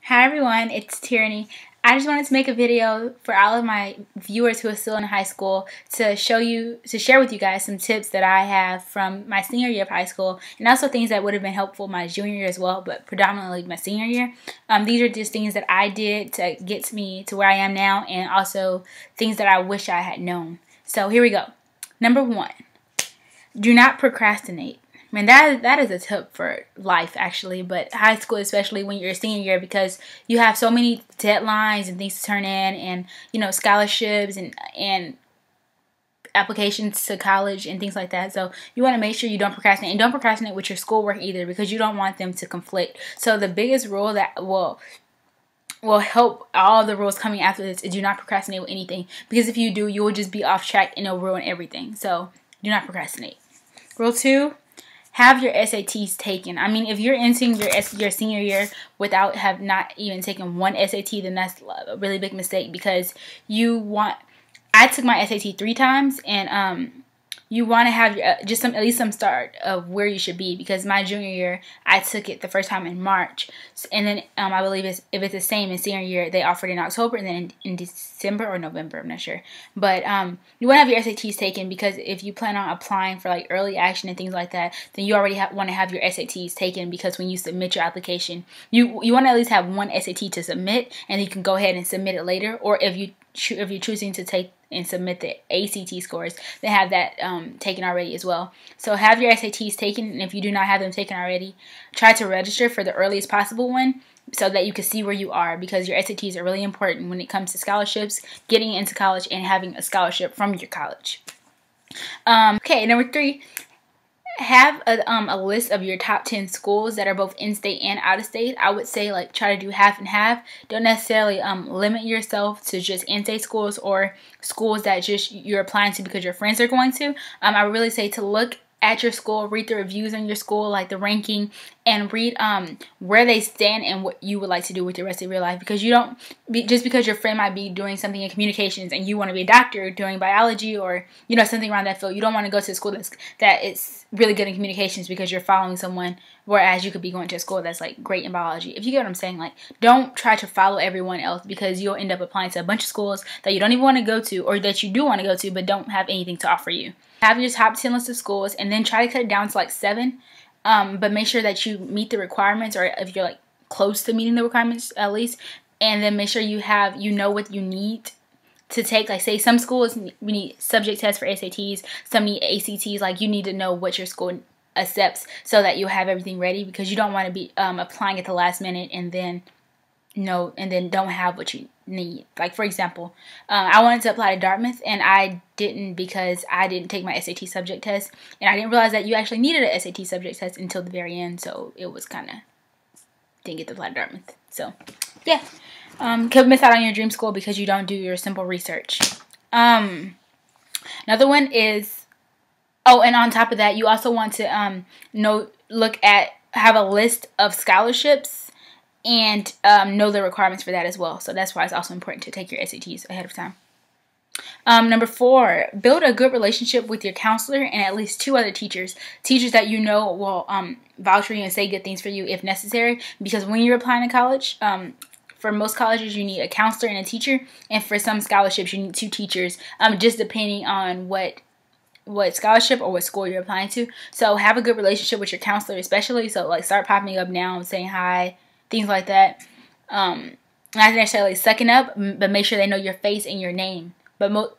Hi everyone, it's Tyranny. I just wanted to make a video for all of my viewers who are still in high school to share with you guys some tips that I have from my senior year of high school, and also things that would have been helpful my junior year as well, but predominantly my senior year. These are just things that I did to get me to where I am now, and also things that I wish I had known. So here we go. Number 1, do not procrastinate. Man, that is a tip for life, actually, but high school, especially when you're a senior year, because you have so many deadlines and things to turn in, and scholarships and applications to college and things like that. So you want to make sure you don't procrastinate, and don't procrastinate with your schoolwork either, because you don't want them to conflict. So the biggest rule that will help all the rules coming after this is do not procrastinate with anything, because if you do, you will just be off track and it'll ruin everything. So do not procrastinate. Rule 2. Have your SATs taken. I mean, if you're entering your senior year without not even taken one SAT, then that's a really big mistake, because I took my SAT 3 times, and you want to have at least some start of where you should be, because my junior year I took it the first time in March, and then I believe if it's the same in senior year, they offered in October, and then in December or November, I'm not sure. But you want to have your SATs taken, because if you plan on applying for like early action and things like that, then you already want to have your SATs taken, because when you submit your application, you want to at least have one SAT to submit, and you can go ahead and submit it later. Or if you're choosing to take and submit the ACT scores, they have that taken already as well. So have your SATs taken, and if you do not have them taken already, try to register for the earliest possible one, so that you can see where you are, because your SATs are really important when it comes to scholarships, getting into college, and having a scholarship from your college. Okay, number 3. Have a list of your top 10 schools that are both in-state and out-of-state. I would say try to do half and half. Don't necessarily limit yourself to just in-state schools or schools that just you're applying to because your friends are going to. I would really say to look at your school, read the reviews on your school, like the ranking, and read where they stand and what you would like to do with the rest of your life. Because just because your friend might be doing something in communications and you want to be a doctor doing biology or something around that field, you don't want to go to a school that is really good in communications because you're following someone, whereas you could be going to a school that's great in biology. If you get what I'm saying, don't try to follow everyone else, because you'll end up applying to a bunch of schools that you don't even want to go to, or that you do want to go to but don't have anything to offer you. Have your top 10 list of schools, and then try to cut it down to 7. But make sure that you meet the requirements, or if you're close to meeting the requirements at least. And then make sure you know what you need to take. Say some schools we need subject tests for SATs, some need ACTs. You need to know what your school accepts, so that you'll have everything ready, because you don't want to be applying at the last minute and then don't have what you need. For example, I wanted to apply to Dartmouth, and I didn't, because I didn't take my SAT subject test, and I didn't realize that you actually needed a SAT subject test until the very end. So it was didn't get to apply to Dartmouth. So yeah, could miss out on your dream school because you don't do your simple research. Another one is, and on top of that, you also want to have a list of scholarships, and know the requirements for that as well. So that's why it's also important to take your SATs ahead of time. Number 4, build a good relationship with your counselor and at least 2 other teachers that will vouch for you and say good things for you if necessary. Because when you're applying to college, for most colleges you need a counselor and a teacher, and for some scholarships you need 2 teachers, just depending on what scholarship or what school you're applying to. So have a good relationship with your counselor, especially. So start popping up now and saying hi, things like that. Not necessarily sucking up, but make sure they know your face and your name. But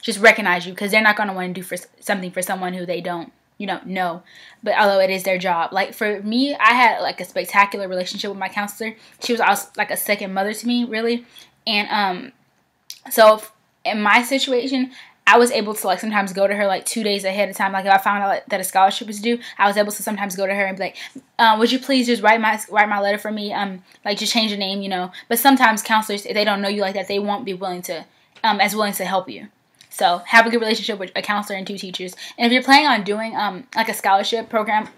just recognize you, because they're not going to want to do something for someone who they don't know. But although it is their job. For me, I had a spectacular relationship with my counselor. She was also a second mother to me, really. And so in my situation, I was able to sometimes go to her 2 days ahead of time. If I found out that a scholarship was due, I was able to sometimes go to her and be like, would you please just write my letter for me? Just change the name, But sometimes counselors, if they don't know you like that, they won't be willing to help you. So have a good relationship with a counselor and 2 teachers. And if you're planning on doing a scholarship program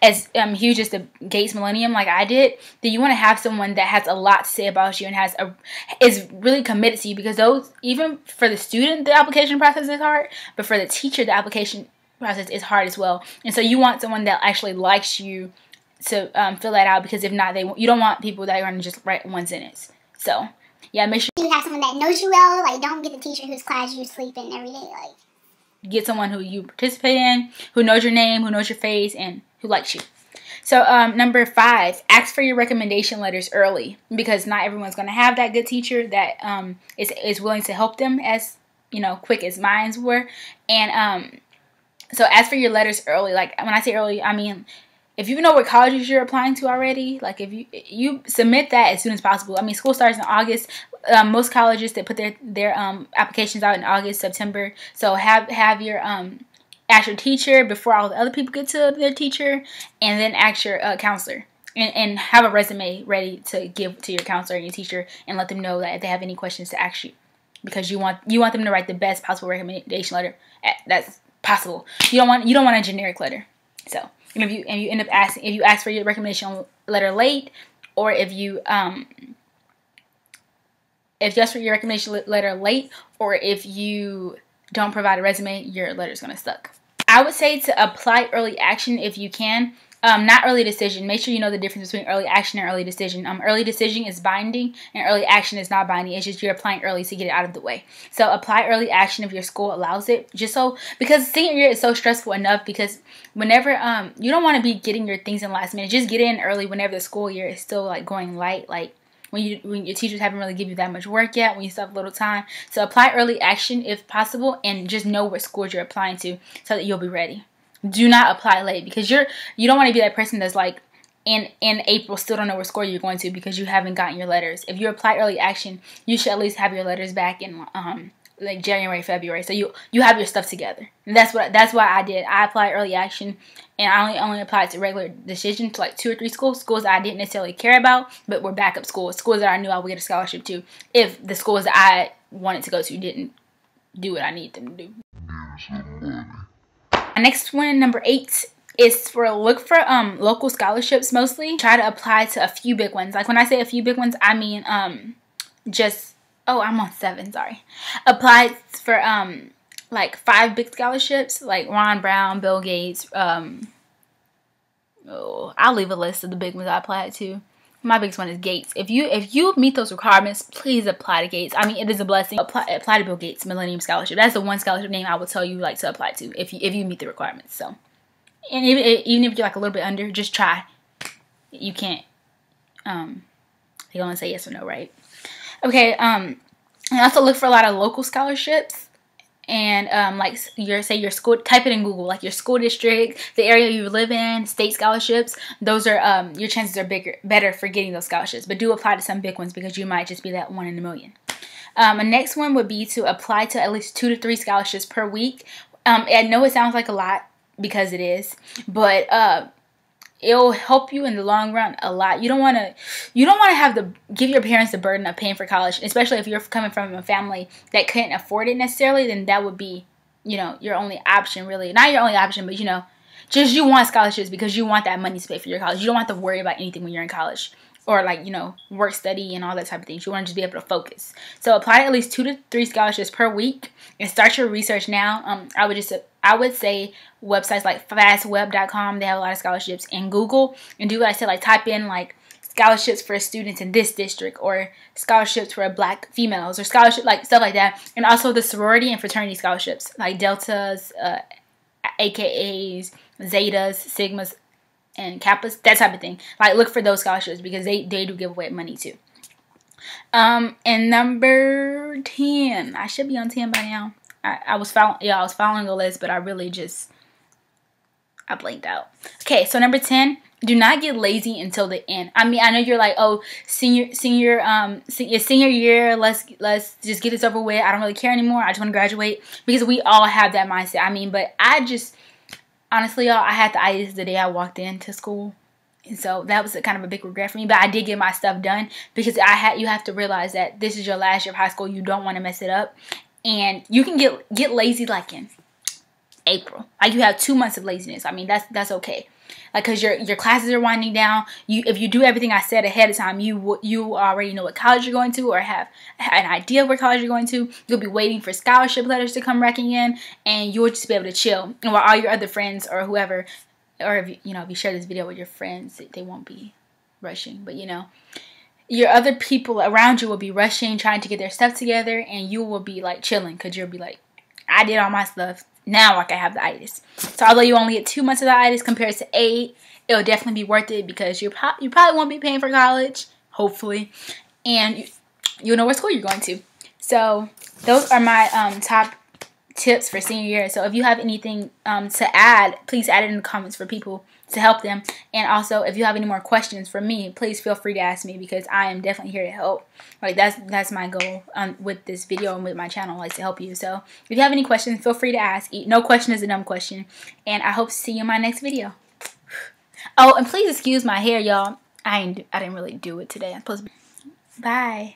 as huge as the Gates Millennium, like I did, then you want to have someone that has a lot to say about you and is really committed to you, because even for the student, the application process is hard, but for the teacher, the application process is hard as well. And so you want someone that actually likes you fill that out, because if not, you don't want people that are going to just write one sentence. So yeah, make sure you have someone that knows you well. Like, don't get the teacher whose class you sleep in every day. Like, get someone who you participate in, who knows your name, who knows your face, and who likes you. So number 5, ask for your recommendation letters early, because not everyone's going to have that good teacher that is willing to help them as quick as mine were. And so ask for your letters early. Like, when I say early, I mean, if you know what colleges you're applying to already, like if you submit that as soon as possible. I mean, school starts in August. Most colleges, they put their applications out in August, September. So have your ask your teacher before all the other people get to their teacher, and then ask your counselor, and have a resume ready to give to your counselor and your teacher, and let them know that if they have any questions to ask you, because you want them to write the best possible recommendation letter that's possible. You don't want a generic letter. So. And if you end up if you ask for your recommendation letter late, or if you ask for your recommendation letter late, or if you don't provide a resume, your letter's gonna suck. I would say to apply early action if you can. Not early decision. Make sure you know the difference between early action and early decision. Early decision is binding, and early action is not binding. It's just you're applying early to get it out of the way. So apply early action if your school allows it. Because senior year is so stressful enough, because whenever you don't want to be getting your things in last minute. Just get in early whenever the school year is still like going light, like when your teachers haven't really given you that much work yet, when you still have a little time. So apply early action if possible, and just know what schools you're applying to so that you'll be ready. Do not apply late, because you don't want to be that person that's like in April still don't know what school you're going to because you haven't gotten your letters. If you apply early action, you should at least have your letters back in like January, February, so you have your stuff together. And that's why I did. I applied early action, and I only applied to regular decision to like 2 or 3 schools that I didn't necessarily care about, but were backup schools that I knew I would get a scholarship to if the schools that I wanted to go to didn't do what I need them to do. My next one, number 8, is look for local scholarships mostly. Try to apply to a few big ones. Like when I say a few big ones, I mean I'm on 7, sorry. Apply for like 5 big scholarships, like Ron Brown, Bill Gates. I'll leave a list of the big ones I applied to. My biggest one is Gates. If you meet those requirements, please apply to Gates. I mean, it is a blessing. Apply to Bill Gates Millennium Scholarship. That's the one scholarship name I would tell you like to apply to if you meet the requirements. So, and even if you're like a little bit under, just try. You can't. They only say yes or no, right? Okay. And also look for a lot of local scholarships. And like your school, type it in Google, like your school district, the area you live in, state scholarships. Those are your chances are better for getting those scholarships. But do apply to some big ones, because you might just be that 1 in a million. The next one would be to apply to at least 2 to 3 scholarships per week. I know it sounds like a lot, because it is, but it'll help you in the long run a lot. You don't want to have to give your parents the burden of paying for college, especially if you're coming from a family that couldn't afford it necessarily. Then that would be, your only option, really. Not your only option, but just you want scholarships because you want that money to pay for your college. You don't have to worry about anything when you're in college, or like work study and all that type of things. You want to just be able to focus. So apply to at least 2 to 3 scholarships per week, and start your research now. I would say websites like fastweb.com, they have a lot of scholarships, and Google, and do what I said, like type in like scholarships for students in this district, or scholarships for black females, or scholarship, like stuff like that. And also the sorority and fraternity scholarships, like deltas, AKAs, zetas, sigmas, and kappas, that type of thing. Like look for those scholarships, because they do give away money too. And number 10, I should be on 10 by now. I was following the list, but I blanked out. Okay, so number 10, do not get lazy until the end. I mean, I know you're like, oh, senior year, let's just get this over with. I don't really care anymore. I just want to graduate, because we all have that mindset. I mean, but honestly, y'all, I had the itis the day I walked into school. And so that was kind of a big regret for me. But I did get my stuff done, because you have to realize that this is your last year of high school. You don't want to mess it up. And you can get lazy like in April. Like you have 2 months of laziness. I mean, that's okay. Like, because your classes are winding down. If you do everything I said ahead of time, you already know what college you're going to, or have an idea of where college you're going to. You'll be waiting for scholarship letters to come wrecking in, and you'll just be able to chill. And while all your other friends or whoever or if you share this video with your friends, they won't be rushing. But your other people around you will be rushing, trying to get their stuff together, and you will be like chilling because you'll be like, I did all my stuff. Now I can have the itis. So although you only get 2 months of the itis compared to 8, it'll definitely be worth it because you probably won't be paying for college, hopefully, and you'll know what school you're going to. So those are my top tips for senior year. So if you have anything to add, please add it in the comments for people to help them. And also, if you have any more questions for me, please feel free to ask me because I am definitely here to help. Like that's my goal with this video and with my channel, like to help you. So if you have any questions, feel free to ask. No question is a dumb question. And I hope to see you in my next video. Oh, and please excuse my hair, y'all. I didn't really do it today. I'm supposed to be. Bye.